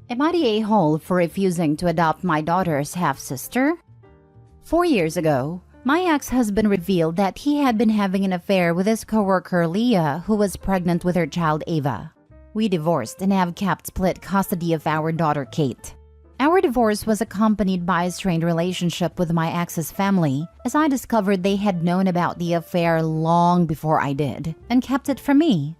Am I the a-hole for refusing to adopt my daughter's half-sister? 4 years ago, my ex-husband revealed that he had been having an affair with his coworker Leah, who was pregnant with her child Ava. We divorced and have kept split custody of our daughter Kate. Our divorce was accompanied by a strained relationship with my ex's family, as I discovered they had known about the affair long before I did, and kept it from me.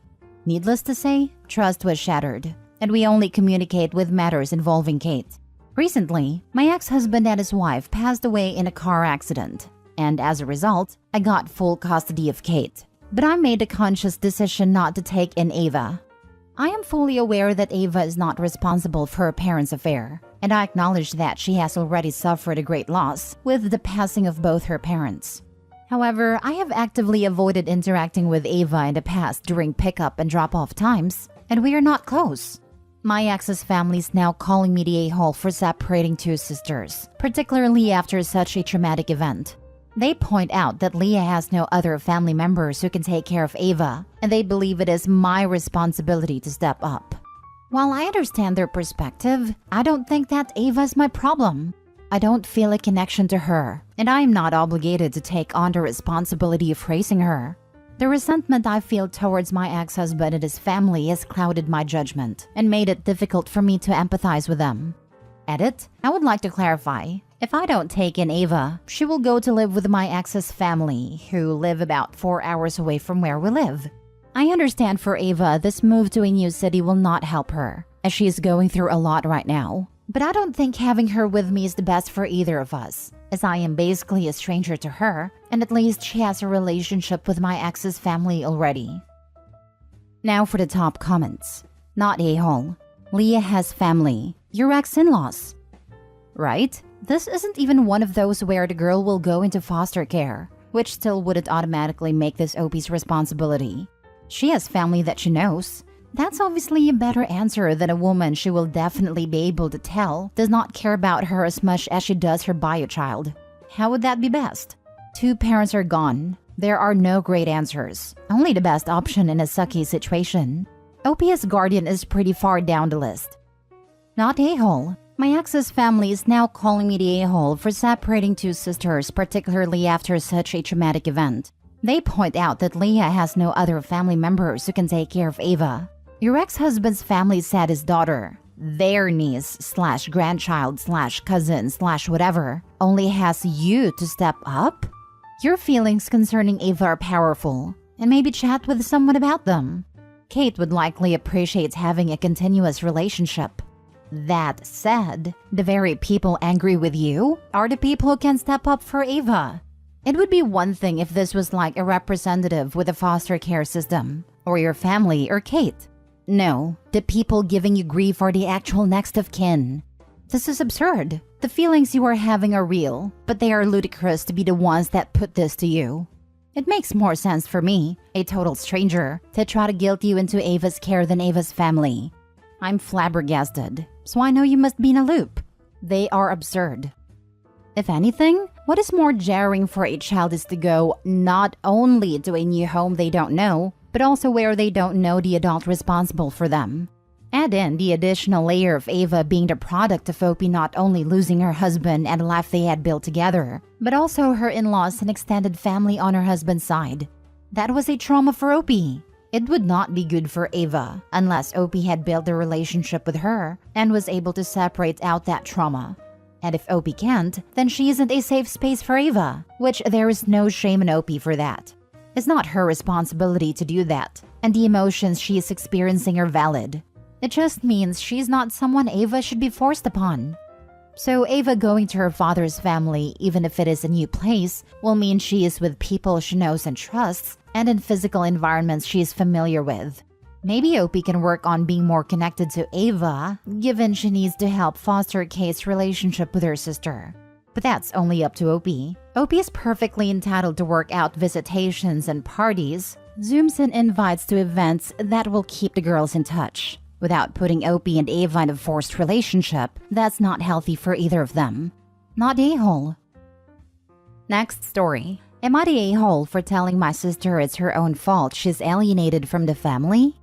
Needless to say, trust was shattered, and we only communicate with matters involving Kate. Recently, my ex-husband and his wife passed away in a car accident, and as a result, I got full custody of Kate. But I made a conscious decision not to take in Ava. I am fully aware that Ava is not responsible for her parents' affair, and I acknowledge that she has already suffered a great loss with the passing of both her parents. However, I have actively avoided interacting with Ava in the past during pickup and drop-off times, and we are not close. My ex's family is now calling me the a-hole for separating two sisters, particularly after such a traumatic event. They point out that Leah has no other family members who can take care of Ava, and they believe it is my responsibility to step up. While I understand their perspective, I don't think that Ava is my problem. I don't feel a connection to her, and I am not obligated to take on the responsibility of raising her. The resentment I feel towards my ex-husband and his family has clouded my judgment and made it difficult for me to empathize with them. Edit, I would like to clarify. If I don't take in Ava, she will go to live with my ex's family, who live about 4 hours away from where we live. I understand for Ava, this move to a new city will not help her, as she is going through a lot right now. But I don't think having her with me is the best for either of us, as I am basically a stranger to her, and at least she has a relationship with my ex's family already. Now for the top comments. Not a-hole. Leah has family. Your ex-in-laws. Right? This isn't even one of those where the girl will go into foster care, which still wouldn't automatically make this OP's responsibility. She has family that she knows. That's obviously a better answer than a woman she will definitely be able to tell does not care about her as much as she does her bio child. How would that be best? Two parents are gone. There are no great answers. Only the best option in a sucky situation. OP as guardian is pretty far down the list. Not a-hole. My ex's family is now calling me the a-hole for separating two sisters, particularly after such a traumatic event. They point out that Leah has no other family members who can take care of Ava. Your ex-husband's family said his daughter, their niece/grandchild/cousin/whatever, only has you to step up? Your feelings concerning Ava are powerful, and maybe chat with someone about them. Kate would likely appreciate having a continuous relationship. That said, the very people angry with you are the people who can step up for Ava. It would be one thing if this was like a representative with a foster care system, or your family or Kate. No, the people giving you grief are the actual next of kin. This is absurd. The feelings you are having are real, but they are ludicrous to be the ones that put this to you. It makes more sense for me, a total stranger, to try to guilt you into Ava's care than Ava's family. I'm flabbergasted, so I know you must be in a loop. They are absurd. If anything, what is more jarring for a child is to go not only to a new home they don't know, but also where they don't know the adult responsible for them. Add in the additional layer of Ava being the product of OP not only losing her husband and the life they had built together, but also her in-laws and extended family on her husband's side. That was a trauma for OP. It would not be good for Ava unless OP had built a relationship with her and was able to separate out that trauma. And if OP can't, then she isn't a safe space for Ava, which there is no shame in OP for that. It's not her responsibility to do that, and the emotions she is experiencing are valid. It just means she's not someone Ava should be forced upon. So Ava going to her father's family, even if it is a new place, will mean she is with people she knows and trusts, and in physical environments she is familiar with. Maybe OP can work on being more connected to Ava, given she needs to help foster Kate's relationship with her sister. But that's only up to OP. OP is perfectly entitled to work out visitations and parties, Zooms and invites to events that will keep the girls in touch. Without putting OP and Ava in a forced relationship, that's not healthy for either of them. Not a-hole. Next story. Am I the a-hole for telling my sister it's her own fault she's alienated from the family?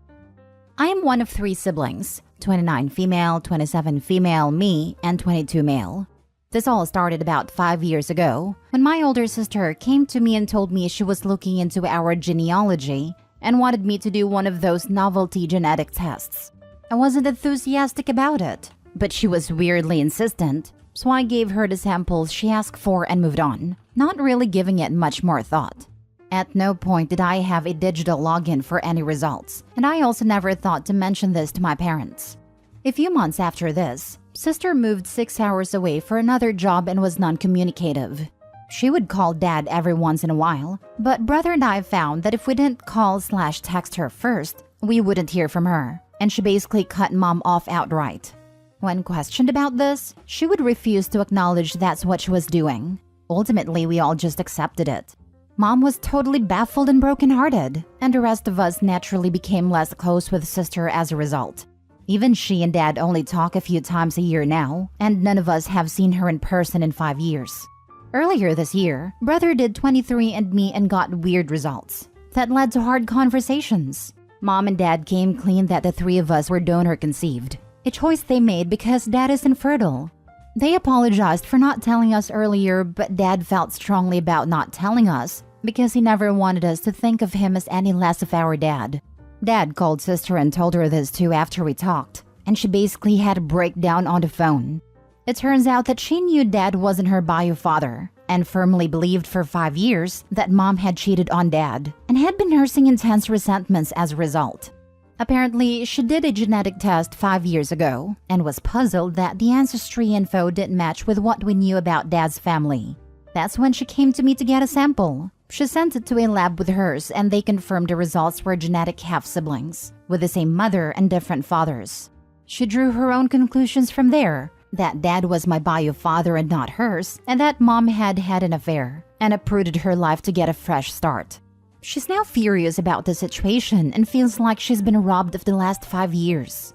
I am one of 3 siblings. 29 female, 27 female, me, and 22 male. This all started about 5 years ago when my older sister came to me and told me she was looking into our genealogy and wanted me to do one of those novelty genetic tests. I wasn't enthusiastic about it, but she was weirdly insistent, so I gave her the samples she asked for and moved on, not really giving it much more thought. At no point did I have a digital login for any results, and I also never thought to mention this to my parents. A few months after this, sister moved 6 hours away for another job and was non-communicative. She would call dad every once in a while, but brother and I found that if we didn't call/text her first, we wouldn't hear from her, and she basically cut mom off outright. When questioned about this, she would refuse to acknowledge that's what she was doing. Ultimately, we all just accepted it. Mom was totally baffled and brokenhearted, and the rest of us naturally became less close with sister as a result. Even she and dad only talk a few times a year now, and none of us have seen her in person in 5 years. Earlier this year, brother did 23andMe and got weird results. That led to hard conversations. Mom and dad came clean that the three of us were donor conceived, a choice they made because dad is infertile. They apologized for not telling us earlier, but dad felt strongly about not telling us because he never wanted us to think of him as any less of our dad. Dad called sister and told her this too after we talked, and she basically had a breakdown on the phone. It turns out that she knew dad wasn't her bio father and firmly believed for 5 years that mom had cheated on dad and had been nursing intense resentments as a result. Apparently, she did a genetic test 5 years ago and was puzzled that the ancestry info didn't match with what we knew about dad's family. That's when she came to me to get a sample. She sent it to a lab with hers and they confirmed the results were genetic half-siblings, with the same mother and different fathers. She drew her own conclusions from there, that dad was my bio father and not hers, and that mom had had an affair, and uprooted her life to get a fresh start. She's now furious about the situation and feels like she's been robbed of the last 5 years.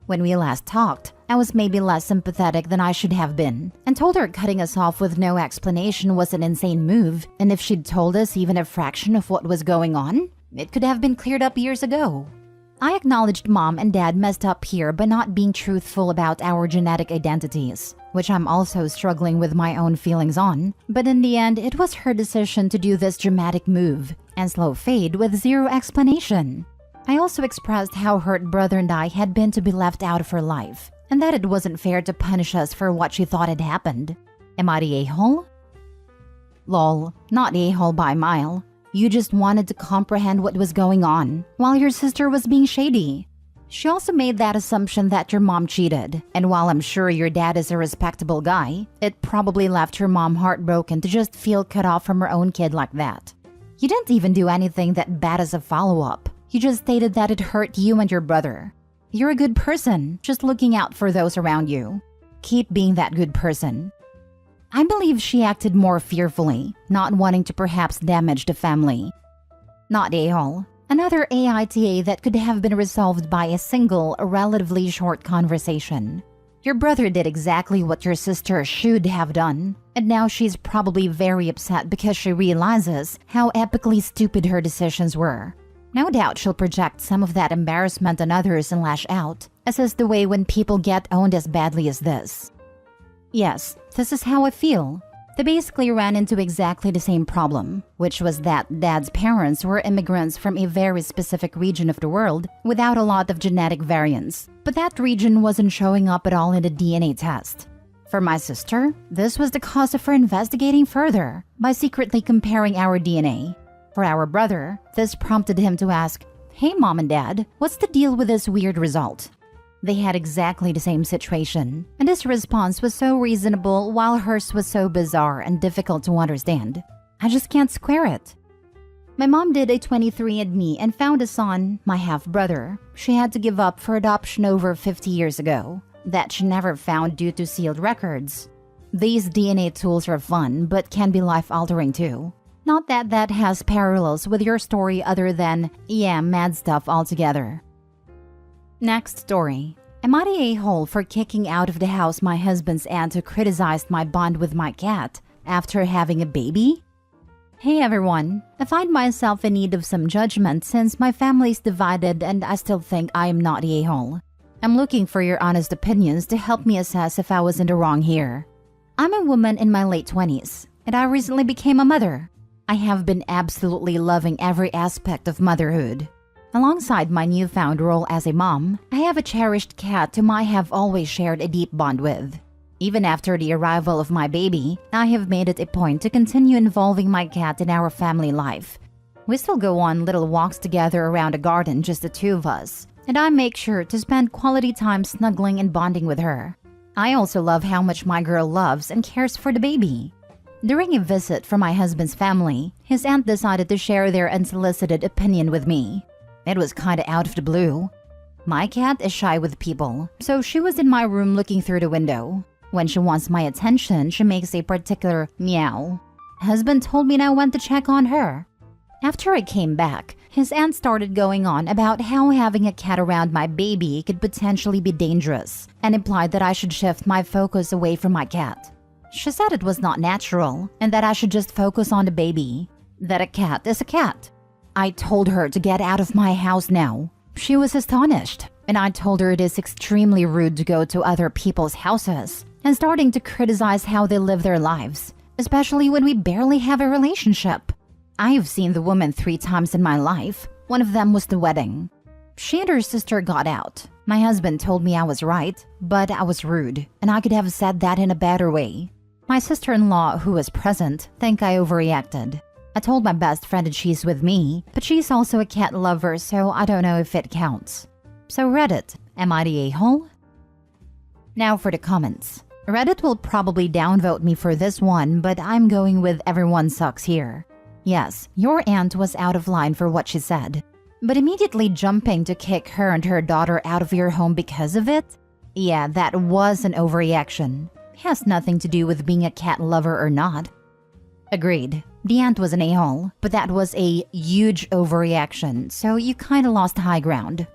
When we last talked, I was maybe less sympathetic than I should have been, and told her cutting us off with no explanation was an insane move, and if she'd told us even a fraction of what was going on, it could have been cleared up years ago. I acknowledged mom and dad messed up here by not being truthful about our genetic identities, which I'm also struggling with my own feelings on, but in the end, it was her decision to do this dramatic move and slow fade with zero explanation. I also expressed how hurt brother and I had been to be left out of her life, and that it wasn't fair to punish us for what she thought had happened. Am I the a-hole? Lol, not a-hole by a mile. You just wanted to comprehend what was going on, while your sister was being shady. She also made that assumption that your mom cheated, and while I'm sure your dad is a respectable guy, it probably left your mom heartbroken to just feel cut off from her own kid like that. You didn't even do anything that bad as a follow-up. You just stated that it hurt you and your brother. You're a good person, just looking out for those around you. Keep being that good person. I believe she acted more fearfully, not wanting to perhaps damage the family. Not a-hole. Another AITA that could have been resolved by a single, relatively short conversation. Your brother did exactly what your sister should have done, and now she's probably very upset because she realizes how epically stupid her decisions were. No doubt she'll project some of that embarrassment on others and lash out, as is the way when people get owned as badly as this. Yes, this is how I feel. They basically ran into exactly the same problem, which was that dad's parents were immigrants from a very specific region of the world without a lot of genetic variants, but that region wasn't showing up at all in the DNA test. For my sister, this was the cause of her investigating further by secretly comparing our DNA. For our brother, this prompted him to ask, "Hey mom and dad, what's the deal with this weird result?" They had exactly the same situation, and his response was so reasonable while hers was so bizarre and difficult to understand. I just can't square it. My mom did a 23andMe and found a son, my half-brother, she had to give up for adoption over 50 years ago, that she never found due to sealed records. These DNA tools are fun, but can be life-altering too. Not that that has parallels with your story other than, yeah, mad stuff altogether. Next story. Am I the a-hole for kicking out of the house my husband's aunt who criticized my bond with my cat after having a baby? Hey everyone, I find myself in need of some judgment since my family's divided and I still think I am not the a-hole. I'm looking for your honest opinions to help me assess if I was in the wrong here. I'm a woman in my late 20s, and I recently became a mother. I have been absolutely loving every aspect of motherhood. Alongside my newfound role as a mom, I have a cherished cat whom I have always shared a deep bond with. Even after the arrival of my baby, I have made it a point to continue involving my cat in our family life. We still go on little walks together around the garden, just the two of us, and I make sure to spend quality time snuggling and bonding with her. I also love how much my girl loves and cares for the baby. During a visit from my husband's family, his aunt decided to share their unsolicited opinion with me. It was kinda out of the blue. My cat is shy with people, so she was in my room looking through the window. When she wants my attention, she makes a particular meow. Husband told me I went to check on her. After I came back, his aunt started going on about how having a cat around my baby could potentially be dangerous and implied that I should shift my focus away from my cat. She said it was not natural and that I should just focus on the baby, that a cat is a cat. I told her to get out of my house now. She was astonished, and I told her it is extremely rude to go to other people's houses and starting to criticize how they live their lives, especially when we barely have a relationship. I've seen the woman 3 times in my life. One of them was the wedding. She and her sister got out. My husband told me I was right, but I was rude, and I could have said that in a better way. My sister-in-law, who was present, think I overreacted. I told my best friend that she's with me, but she's also a cat lover, so I don't know if it counts. So Reddit, am I the a-hole? Now for the comments. Reddit will probably downvote me for this one, but I'm going with everyone sucks here. Yes, your aunt was out of line for what she said, but immediately jumping to kick her and her daughter out of your home because of it? Yeah, that was an overreaction. Has nothing to do with being a cat lover or not. Agreed. The aunt was an a-hole, but that was a huge overreaction, so you kinda lost high ground.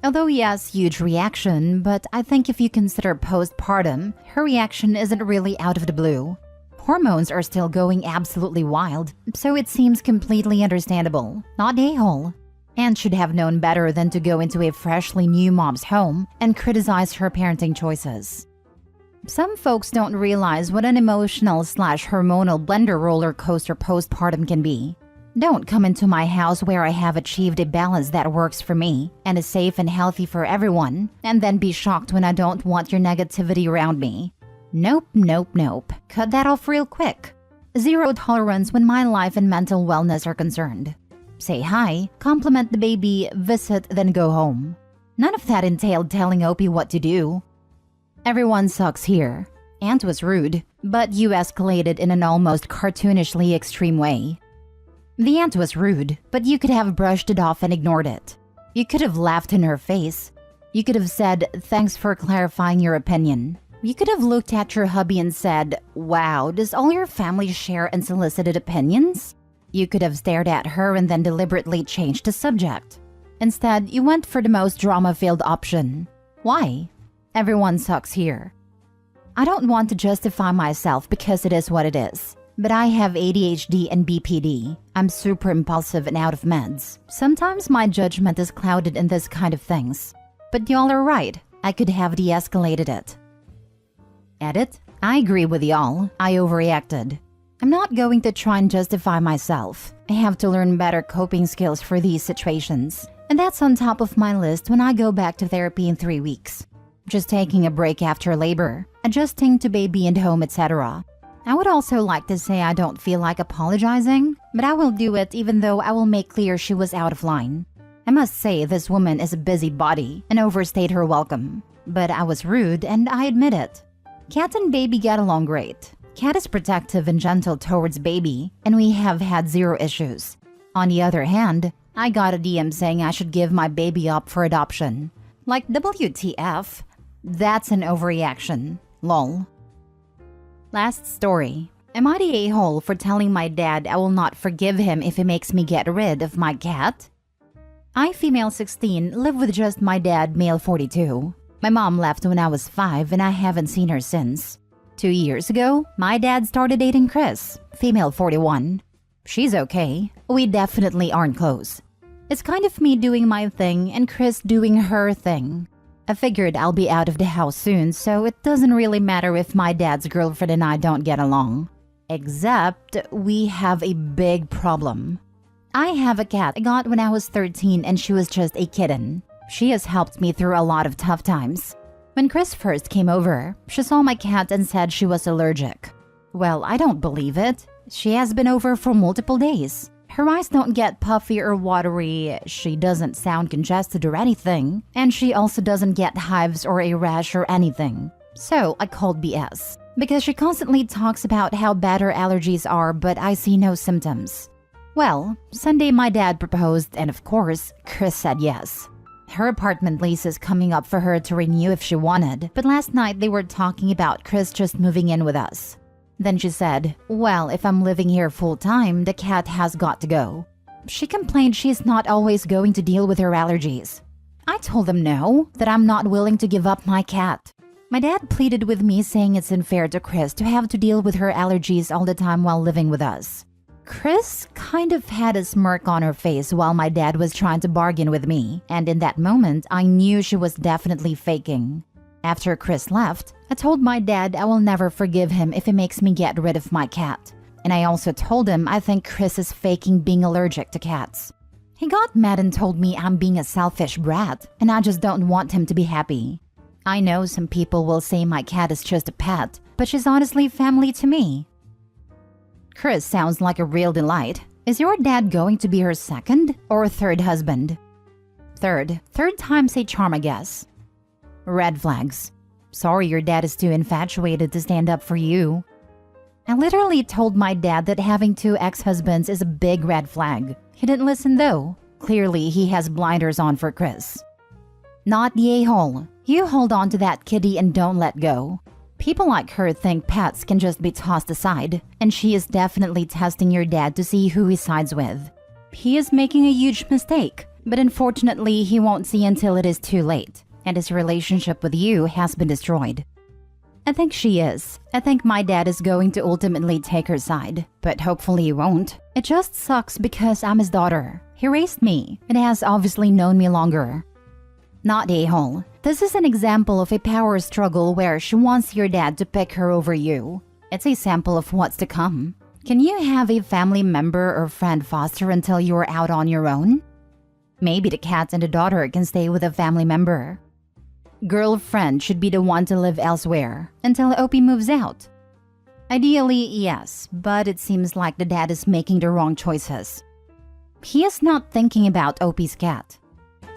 Although yes, huge reaction, but I think if you consider postpartum, her reaction isn't really out of the blue. Hormones are still going absolutely wild, so it seems completely understandable, not a-hole. Aunt should have known better than to go into a freshly new mom's home and criticize her parenting choices. Some folks don't realize what an emotional/hormonal blender roller coaster postpartum can be. Don't come into my house where I have achieved a balance that works for me and is safe and healthy for everyone, and then be shocked when I don't want your negativity around me. Nope, nope, nope. Cut that off real quick. Zero tolerance when my life and mental wellness are concerned. Say hi, compliment the baby, visit, then go home. None of that entailed telling Opie what to do. Everyone sucks here. Aunt was rude, but you escalated in an almost cartoonishly extreme way. The aunt was rude, but you could have brushed it off and ignored it. You could have laughed in her face. You could have said, thanks for clarifying your opinion. You could have looked at your hubby and said, wow, does all your family share unsolicited opinions? You could have stared at her and then deliberately changed the subject. Instead, you went for the most drama-filled option. Why? Everyone sucks here. I don't want to justify myself because it is what it is, but I have ADHD and BPD. I'm super impulsive and out of meds. Sometimes my judgment is clouded in this kind of things. But y'all are right, I could have de-escalated it. Edit, I agree with y'all, I overreacted. I'm not going to try and justify myself. I have to learn better coping skills for these situations. And that's on top of my list when I go back to therapy in 3 weeks. Just taking a break after labor, adjusting to baby and home, etc. I would also like to say I don't feel like apologizing, but I will do it even though I will make clear she was out of line. I must say this woman is a busybody and overstayed her welcome. But I was rude and I admit it. Cat and baby get along great. Cat is protective and gentle towards baby, and we have had 0 issues. On the other hand, I got a DM saying I should give my baby up for adoption. Like WTF? That's an overreaction. Lol. Last story. Am I the a-hole for telling my dad I will not forgive him if he makes me get rid of my cat? I, female 16, live with just my dad, male 42. My mom left when I was 5 and I haven't seen her since. 2 years ago, my dad started dating Chris, female 41. She's okay. We definitely aren't close. It's kind of me doing my thing and Chris doing her thing. I figured I'll be out of the house soon, so it doesn't really matter if my dad's girlfriend and I don't get along. Except we have a big problem. I have a cat I got when I was 13 and she was just a kitten. She has helped me through a lot of tough times. When Chris first came over, she saw my cat and said she was allergic. Well, I don't believe it. She has been over for multiple days. Her eyes don't get puffy or watery, she doesn't sound congested or anything, and she also doesn't get hives or a rash or anything. So I called BS, because she constantly talks about how bad her allergies are, but I see no symptoms. Well, Sunday my dad proposed, and of course, Chris said yes. Her apartment lease is coming up for her to renew if she wanted, but last night they were talking about Chris just moving in with us. Then she said, well, if I'm living here full-time, the cat has got to go. She complained she's not always going to deal with her allergies. I told them no, that I'm not willing to give up my cat. My dad pleaded with me saying it's unfair to Chris to have to deal with her allergies all the time while living with us. Chris kind of had a smirk on her face while my dad was trying to bargain with me, and in that moment, I knew she was definitely faking. After Chris left, I told my dad I will never forgive him if he makes me get rid of my cat. And I also told him I think Chris is faking being allergic to cats. He got mad and told me I'm being a selfish brat, and I just don't want him to be happy. I know some people will say my cat is just a pet, but she's honestly family to me. Chris sounds like a real delight. Is your dad going to be her second or third husband? Third time's a charm, I guess. Red flags. Sorry your dad is too infatuated to stand up for you. I literally told my dad that having 2 ex-husbands is a big red flag. He didn't listen though. Clearly he has blinders on for Chris. Not the a-hole. You hold on to that kitty and don't let go. People like her think pets can just be tossed aside, and she is definitely testing your dad to see who he sides with. He is making a huge mistake, but unfortunately he won't see until it is too late, and his relationship with you has been destroyed. I think she is. I think my dad is going to ultimately take her side, but hopefully he won't. It just sucks because I'm his daughter. He raised me, and has obviously known me longer. Not a-hole. This is an example of a power struggle where she wants your dad to pick her over you. It's a sample of what's to come. Can you have a family member or friend foster until you're out on your own? Maybe the cat and the daughter can stay with a family member. Girlfriend should be the one to live elsewhere until Opie moves out. Ideally, yes, but it seems like the dad is making the wrong choices. He is not thinking about Opie's cat.